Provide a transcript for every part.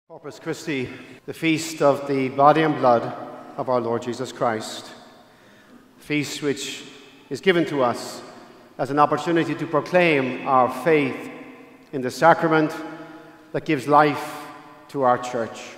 Corpus Christi, the feast of the body and blood of our Lord Jesus Christ. A feast which is given to us as an opportunity to proclaim our faith in the sacrament that gives life to our church.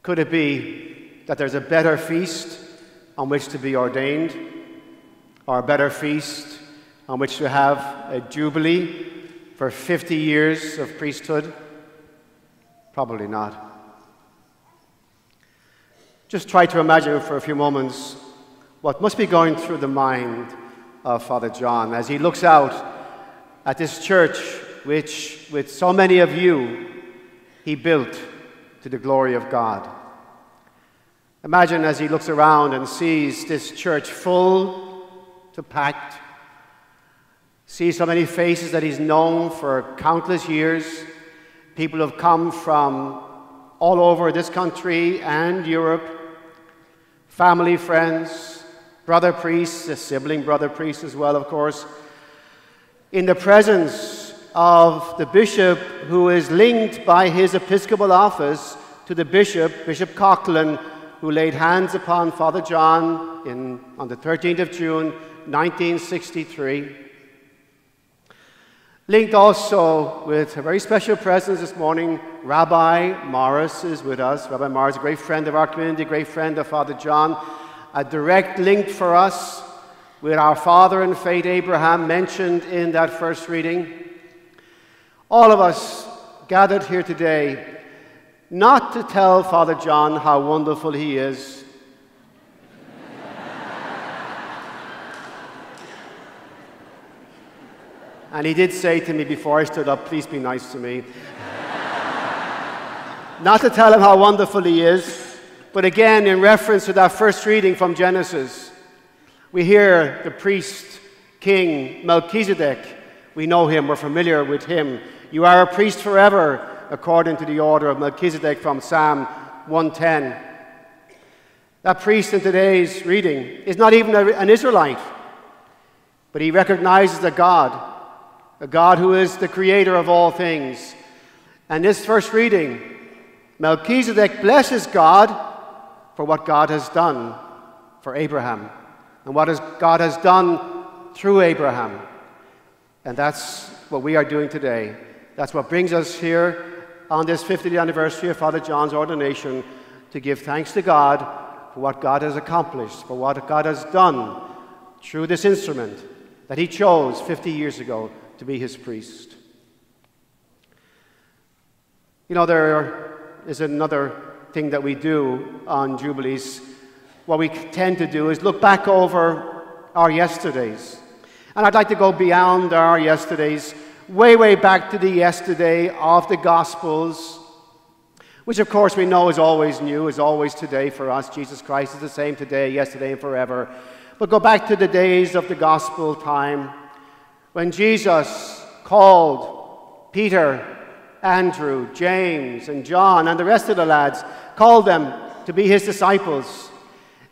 Could it be that there's a better feast on which to be ordained, or a better feast on which to have a jubilee for 50 years of priesthood? Probably not. Just try to imagine for a few moments what must be going through the mind of Father John as he looks out at this church which, with so many of you, he built to the glory of God. Imagine as he looks around and sees this church full to packed, sees so many faces that he's known for countless years. People have come from all over this country and Europe, family, friends, brother priests, a sibling brother priest as well, of course, in the presence of the bishop who is linked by his episcopal office to the bishop, Bishop Coughlin, who laid hands upon Father John on the 13th of June, 1963. Linked also with a very special presence this morning, Rabbi Morris is with us. Rabbi Morris, a great friend of our community, a great friend of Father John. A direct link for us with our father in faith, Abraham, mentioned in that first reading. All of us gathered here today, not to tell Father John how wonderful he is, and he did say to me before I stood up, "Please be nice to me." Not to tell him how wonderful he is, but again, in reference to that first reading from Genesis, we hear the priest, King Melchizedek. We know him, we're familiar with him. "You are a priest forever, according to the order of Melchizedek," from Psalm 110. That priest in today's reading is not even an Israelite, but he recognizes a God who is the creator of all things. And this first reading, Melchizedek blesses God for what God has done for Abraham and what God has done through Abraham. And that's what we are doing today. That's what brings us here on this 50th anniversary of Father John's ordination, to give thanks to God for what God has accomplished, for what God has done through this instrument that he chose 50 years ago to be his priest. You know, there is another thing that we do on Jubilees. What we tend to do is look back over our yesterdays. And I'd like to go beyond our yesterdays, way back to the yesterday of the Gospels, which of course we know is always new, is always today for us. Jesus Christ is the same today, yesterday, and forever. But go back to the days of the Gospel time, when Jesus called Peter, Andrew, James, and John, and the rest of the lads, called them to be his disciples.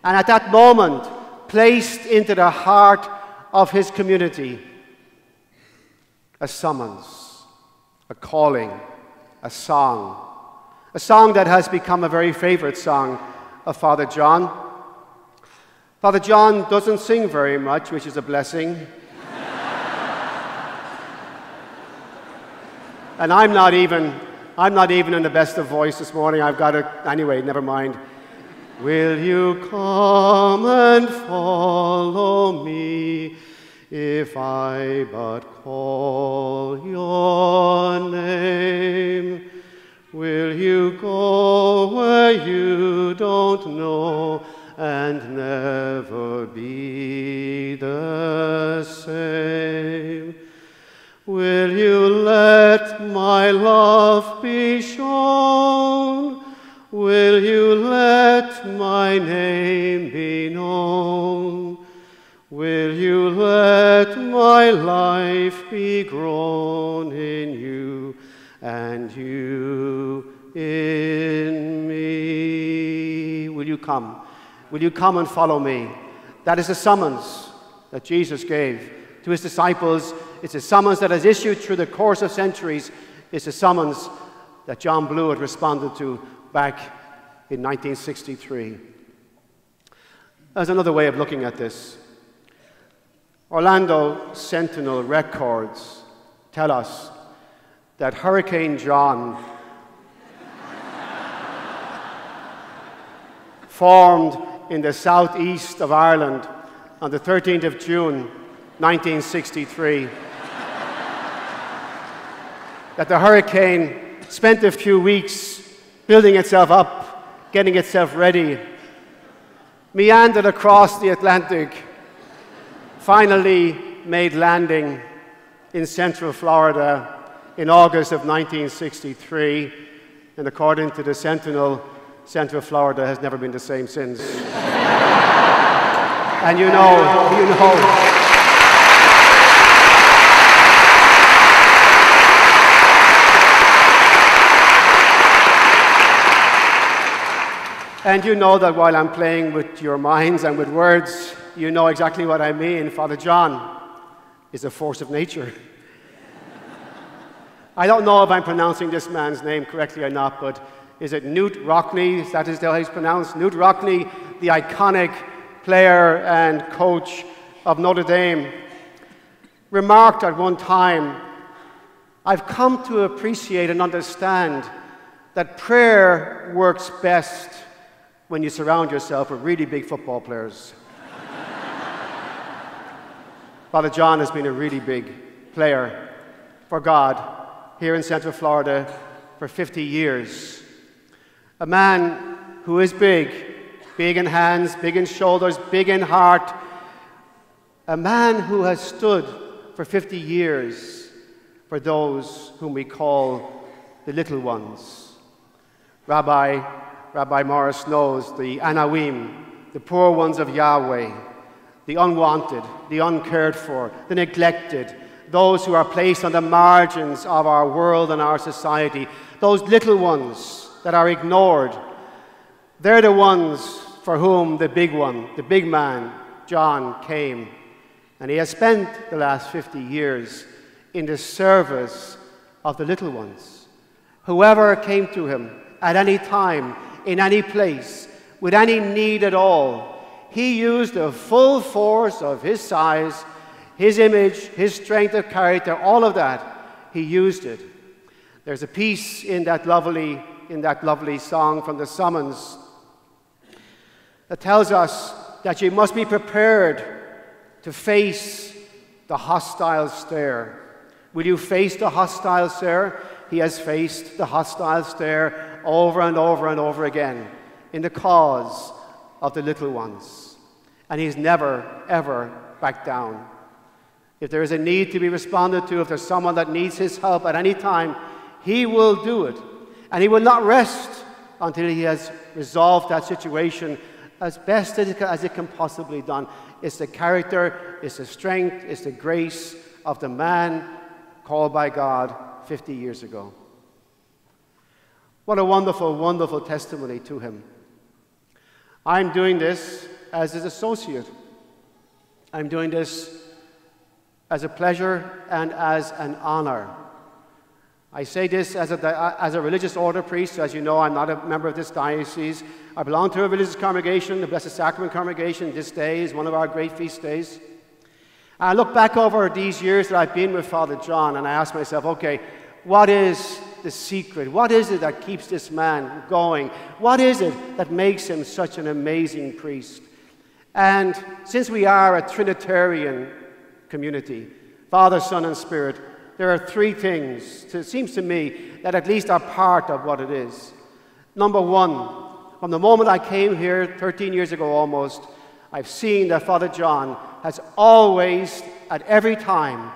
And at that moment, placed into the heart of his community a summons, a calling, a song that has become a very favorite song of Father John. Father John doesn't sing very much, which is a blessing. And I'm not even in the best of voice this morning. Anyway, never mind. Will you come and follow me if I but call your name? Will you go where you don't know and never be the same? Will you let my love be shown? Will you let my name be known? Will you let my life be grown in you and you in me? Will you come? Will you come and follow me? That is the summons that Jesus gave to his disciples. It's a summons that has issued through the course of centuries. It's a summons that John Bluett responded to back in 1963. There's another way of looking at this. Orlando Sentinel records tell us that Hurricane John formed in the southeast of Ireland on the 13th of June, 1963. That the hurricane spent a few weeks building itself up, getting itself ready, meandered across the Atlantic, finally made landing in central Florida in August of 1963. And according to the Sentinel, Central Florida has never been the same since. And you know. And you know that while I'm playing with your minds and with words, you know exactly what I mean. Father John is a force of nature. I don't know if I'm pronouncing this man's name correctly or not, but is it Knute Rockne? That is how he's pronounced. Knute Rockne, the iconic player and coach of Notre Dame, remarked at one time, "I've come to appreciate and understand that prayer works best when you surround yourself with really big football players." Father John has been a really big player for God here in Central Florida for 50 years. A man who is big in hands, big in shoulders, big in heart. A man who has stood for 50 years for those whom we call the little ones. Rabbi Morris knows the Anawim, the poor ones of Yahweh, the unwanted, the uncared for, the neglected, those who are placed on the margins of our world and our society, those little ones that are ignored. They're the ones for whom the big one, the big man, John, came. And he has spent the last 50 years in the service of the little ones. Whoever came to him at any time, in any place, with any need at all, he used the full force of his size, his image, his strength of character, all of that, he used it. There's a piece in that lovely song from the Summons that tells us that you must be prepared to face the hostile stare. Will you face the hostile stare? He has faced the hostile stare over and over and over again in the cause of the little ones. And he's never, ever backed down. If there is a need to be responded to, if there's someone that needs his help at any time, he will do it. And he will not rest until he has resolved that situation as best as it can possibly be done. It's the character, it's the strength, it's the grace of the man called by God 50 years ago. What a wonderful, wonderful testimony to him. I'm doing this as his associate. I'm doing this as a pleasure and as an honor. I say this as a religious order priest. As you know, I'm not a member of this diocese. I belong to a religious congregation, the Blessed Sacrament congregation. This day is one of our great feast days. I look back over these years that I've been with Father John, and I ask myself, okay, what is the secret? What is it that keeps this man going? What is it that makes him such an amazing priest? And since we are a Trinitarian community, Father, Son, and Spirit, there are three things, it seems to me, that at least are part of what it is. Number one, from the moment I came here 13 years ago almost, I've seen that Father John has always, at every time,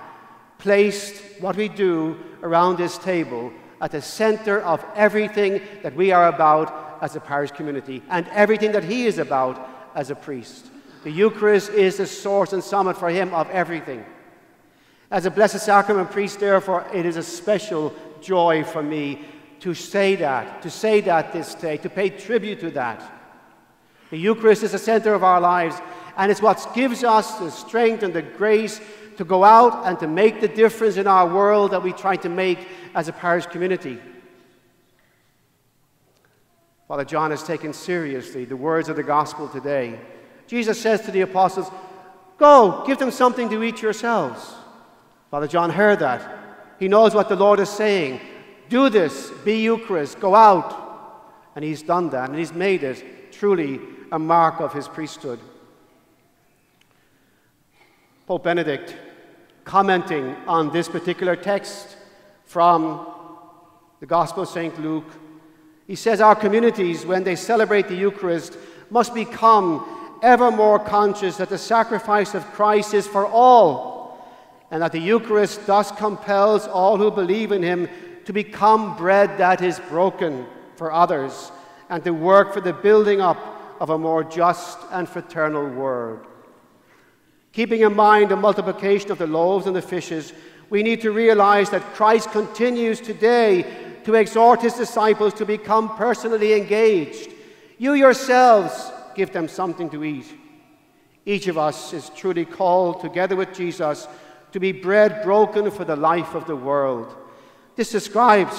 placed what we do around this table at the center of everything that we are about as a parish community and everything that he is about as a priest. The Eucharist is the source and summit for him of everything. As a Blessed Sacrament priest, therefore, it is a special joy for me to say that this day, to pay tribute to that. The Eucharist is the center of our lives, and it's what gives us the strength and the grace to go out and to make the difference in our world that we try to make as a parish community. Father John has taken seriously the words of the gospel today. Jesus says to the apostles, "Go, give them something to eat yourselves." Father John heard that. He knows what the Lord is saying. Do this, be Eucharist, go out. And he's done that, and he's made it truly a mark of his priesthood. Pope Benedict, commenting on this particular text from the Gospel of St. Luke, he says, our communities, when they celebrate the Eucharist, must become ever more conscious that the sacrifice of Christ is for all, and that the Eucharist thus compels all who believe in him to become bread that is broken for others, and to work for the building up of a more just and fraternal world. Keeping in mind the multiplication of the loaves and the fishes, we need to realize that Christ continues today to exhort his disciples to become personally engaged. You yourselves give them something to eat. Each of us is truly called, together with Jesus, to be bread broken for the life of the world. This describes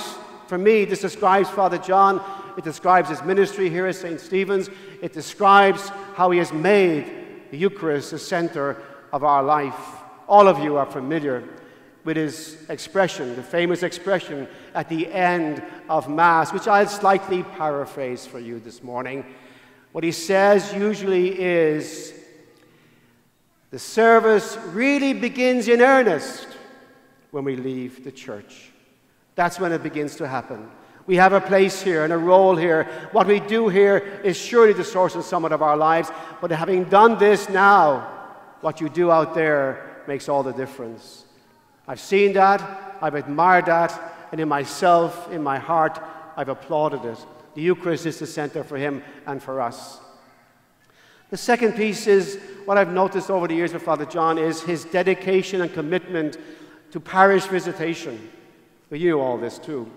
Father John. It describes his ministry here at St. Stephen's. It describes how he has made the Eucharist the center of our life. All of you are familiar with his expression, the famous expression at the end of Mass, which I'll slightly paraphrase for you this morning. What he says usually is, the service really begins in earnest when we leave the church. That's when it begins to happen. We have a place here and a role here. What we do here is surely the source and summit of our lives, but having done this now, what you do out there makes all the difference. I've seen that, I've admired that, and in myself, in my heart, I've applauded it. The Eucharist is the center for him and for us. The second piece is, what I've noticed over the years with Father John, is his dedication and commitment to parish visitation. But you know all this too.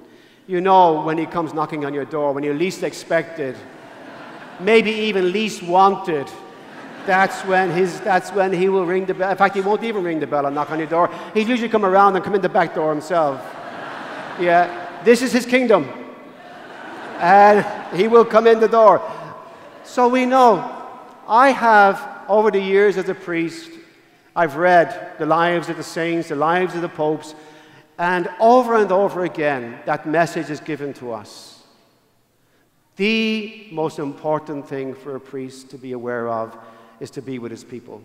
You know when he comes knocking on your door, when you're least expected, maybe even least wanted, that's when he will ring the bell. In fact, he won't even ring the bell and knock on your door. He'll usually come around and come in the back door himself. Yeah, this is his kingdom. And he will come in the door. So we know. I have, over the years as a priest, I've read the lives of the saints, the lives of the popes, and over again, that message is given to us. The most important thing for a priest to be aware of is to be with his people.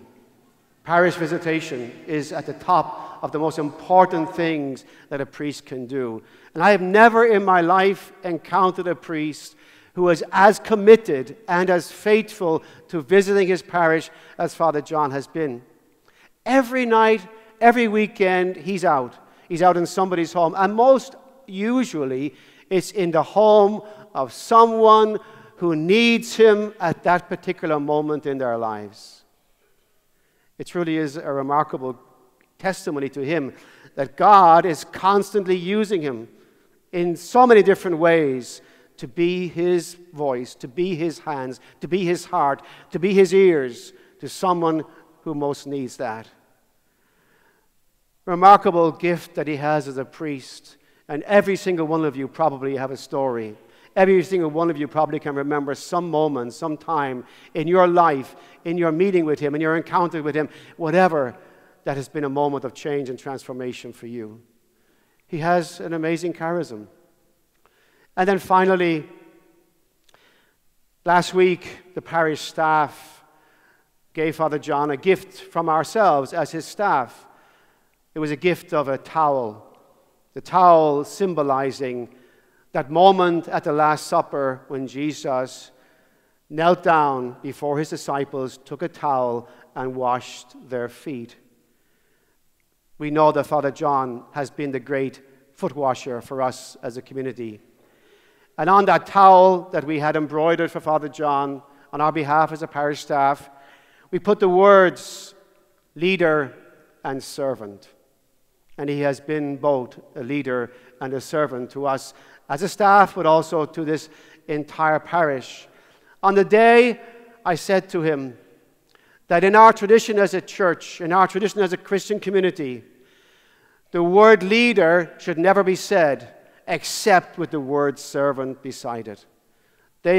Parish visitation is at the top of the most important things that a priest can do. And I have never in my life encountered a priest who was as committed and as faithful to visiting his parish as Father John has been. Every night, every weekend, he's out. He's out in somebody's home. And most usually, it's in the home of someone who needs him at that particular moment in their lives. It truly is a remarkable testimony to him that God is constantly using him in so many different ways to be his voice, to be his hands, to be his heart, to be his ears to someone who most needs that. Remarkable gift that he has as a priest, and every single one of you probably have a story. Every single one of you probably can remember some moment, some time in your life, in your meeting with him, in your encounter with him, whatever, that has been a moment of change and transformation for you. He has an amazing charism. And then finally, last week, the parish staff gave Father John a gift from ourselves as his staff. It was a gift of a towel, the towel symbolizing that moment at the Last Supper when Jesus knelt down before his disciples, took a towel, and washed their feet. We know that Father John has been the great foot washer for us as a community. And on that towel that we had embroidered for Father John on our behalf as a parish staff, we put the words leader and servant. And he has been both a leader and a servant to us as a staff, but also to this entire parish. On the day, I said to him that in our tradition as a church, in our tradition as a Christian community, the word leader should never be said except with the word servant beside it.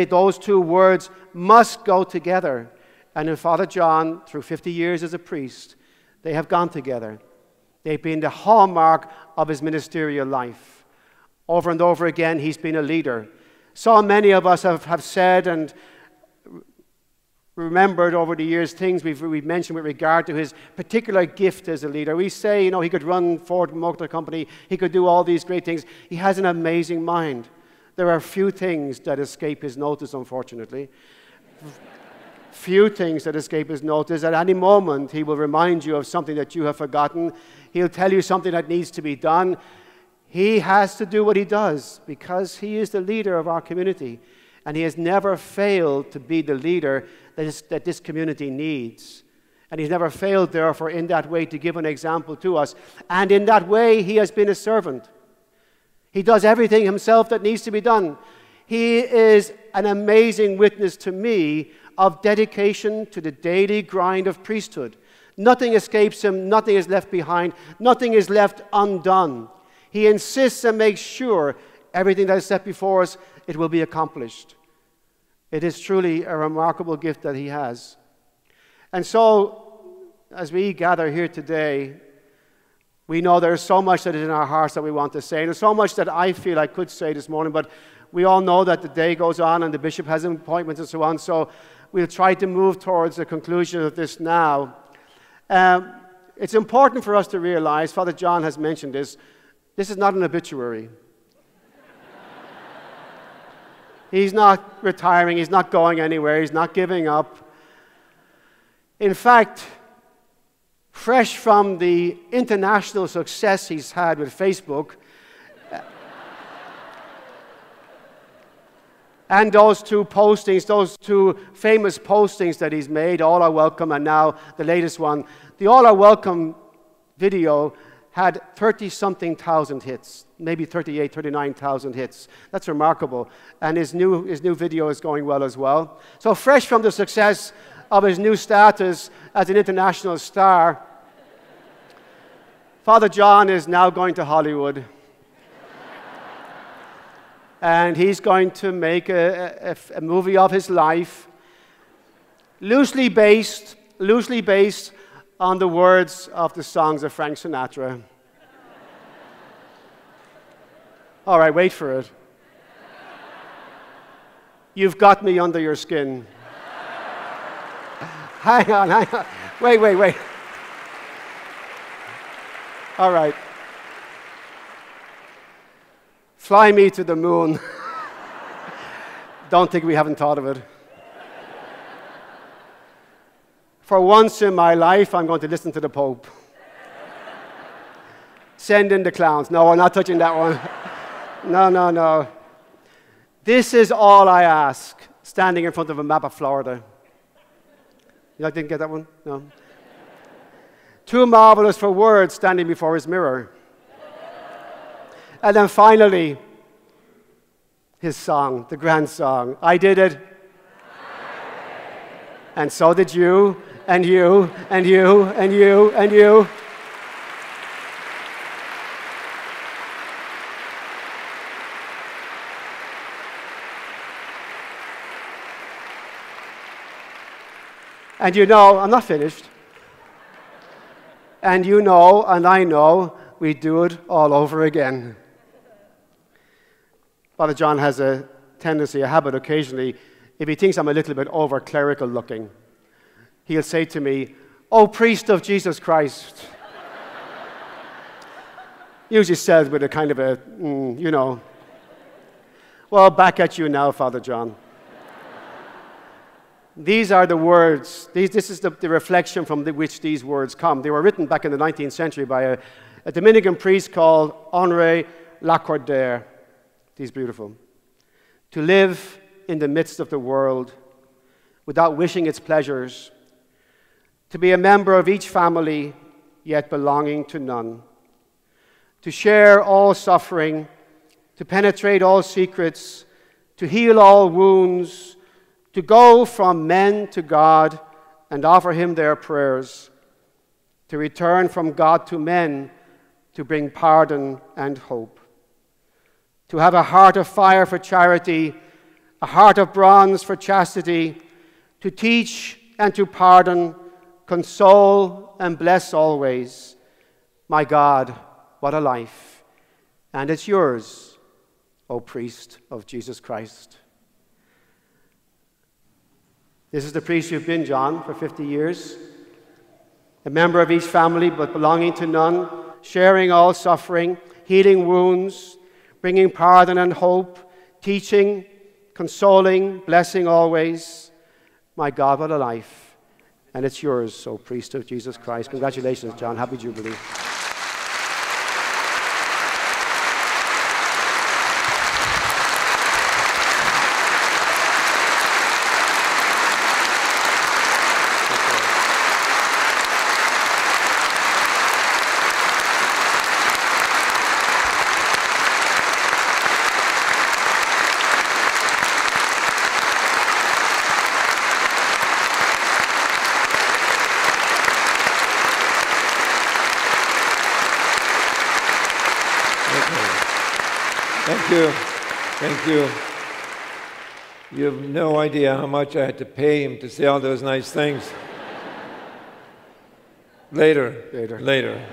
Those two words must go together. And in Father John, through 50 years as a priest, they have gone together. They've been the hallmark of his ministerial life. Over and over again, he's been a leader. So many of us have said and remembered over the years things we've mentioned with regard to his particular gift as a leader. We say, you know, he could run Ford Motor Company, he could do all these great things. He has an amazing mind. There are few things that escape his notice, unfortunately. Few things that escape his notice. At any moment, he will remind you of something that you have forgotten. He'll tell you something that needs to be done. He has to do what he does because he is the leader of our community. And he has never failed to be the leader that this community needs. And he's never failed, therefore, in that way to give an example to us. And in that way, he has been a servant. He does everything himself that needs to be done. He is an amazing witness to me of dedication to the daily grind of priesthood. Nothing escapes him, nothing is left behind, nothing is left undone. He insists and makes sure everything that is set before us, it will be accomplished. It is truly a remarkable gift that he has. And so, as we gather here today, we know there's so much that is in our hearts that we want to say. And there's so much that I feel I could say this morning, but we all know that the day goes on and the bishop has appointments and so on, so we'll try to move towards the conclusion of this now. It's important for us to realize, Father John has mentioned this is not an obituary. He's not retiring, he's not going anywhere, he's not giving up. In fact, fresh from the international success he's had with Facebook, and those two postings, those two famous postings that he's made, All Are Welcome, and now the latest one, the All Are Welcome video had 30-something thousand hits, maybe 38, 39,000 hits. That's remarkable. And his new video is going well as well. So fresh from the success of his new status as an international star, Father John is now going to Hollywood. And he's going to make a movie of his life, loosely based on the words of the songs of Frank Sinatra. All right, wait for it. You've got me under your skin. Hang on. Wait. All right. Fly me to the moon. Don't think we haven't thought of it. For once in my life, I'm going to listen to the Pope. Send in the clowns. No, we're not touching that one. No. This is all I ask, standing in front of a map of Florida. You didn't get that one? No. Too marvelous for words, standing before his mirror. And then finally, his song, the grand song. I did it. And so did you, and you, and you, and you, and you. And you know, I'm not finished. And you know, and I know, we do it all over again. Father John has a tendency, a habit occasionally, if he thinks I'm a little bit over-clerical looking, he'll say to me, "Oh, priest of Jesus Christ." Usually says with a kind of a, you know. Well, back at you now, Father John. These are the words, this is the reflection from which these words come. They were written back in the 19th century by a Dominican priest called Henri Lacordaire. He's beautiful. To live in the midst of the world without wishing its pleasures, to be a member of each family, yet belonging to none, to share all suffering, to penetrate all secrets, to heal all wounds, to go from men to God and offer him their prayers, to return from God to men to bring pardon and hope, to have a heart of fire for charity a heart of bronze for chastity, to teach and to pardon, console and bless always. My God, what a life. And it's yours, O priest of Jesus Christ. This is the priest you've been, John, for 50 years. A member of each family, but belonging to none, sharing all suffering, healing wounds, bringing pardon and hope, teaching, consoling, blessing always. My God, what a life. And it's yours, O priest of Jesus Christ. Congratulations, John. Happy Jubilee. Thank you. Thank you. You have no idea how much I had to pay him to say all those nice things. Later.